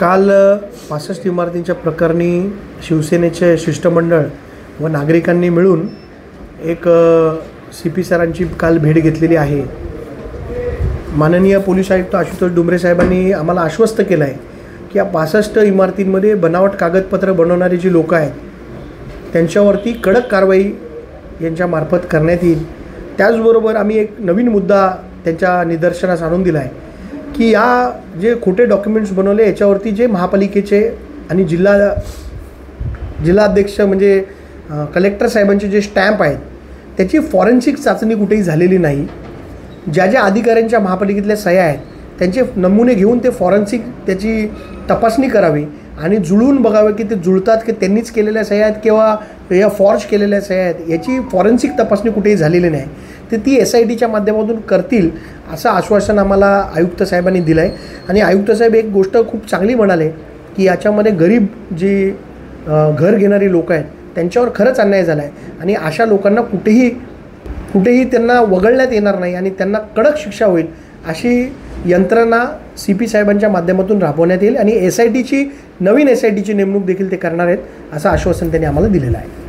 काल 65 इमारतींच्या प्रकरणी शिवसेनेचे शिष्टमंडळ व नागरिकांनी मिळून एक CP सरांची काल भेट घेतलेली आहे। माननीय पोलीस आयुक्त आशुतोष डुमरे साहेबांनी आम्हाला आश्वस्त केलं आहे की या 65 इमारतींमध्ये बनावट कागदपत्र बनवणारी जी लोक आहेत त्यांच्यावरती कडक कारवाई यांच्यामार्फत करण्यात येईल। त्याचबरोबर आम्ही एक नवीन मुद्दा त्यांच्या निदर्शनास आणून दिला आहे की या जे खोटे डॉक्युमेंट्स बनवले याच्यावरती जे महापालिकेचे आणि जिल्हाध्यक्ष म्हणजे कलेक्टर साहेबांचे जे स्टॅम्प आहेत त्याची फॉरेन्सिक चाचणी कुठेही झालेली नाही। ज्या ज्या अधिकाऱ्यांच्या महापालिकेतल्या सह्या आहेत त्यांचे नमुने घेऊन ते फॉरेन्सिक त्याची तपासणी करावी आणि जुळवून बघावे की ते जुळतात की त्यांनीच केलेल्या सह्या आहेत किंवा या फॉर्ज केलेल्या सह्या आहेत। याची फॉरेन्सिक तपासणी कुठेही झालेली नाही, तर ती SITच्या माध्यमातून करतील असं आश्वासन आम्हाला आयुक्त साहेबांनी दिलं आहे। आणि आयुक्त साहेब एक गोष्ट खूप चांगली म्हणाले की याच्यामध्ये गरीब जी घर घेणारी लोक आहेत त्यांच्यावर खरंच अन्याय झाला आहे आणि अशा लोकांना कुठेही त्यांना वगळण्यात येणार नाही आणि त्यांना कडक शिक्षा होईल अशी यंत्रणा CP साहेबांच्या माध्यमातून राबवण्यात येईल आणि नवीन SITची नेमणूक देखील ते करणार आहेत असं आश्वासन त्यांनी आम्हाला दिलेलं आहे।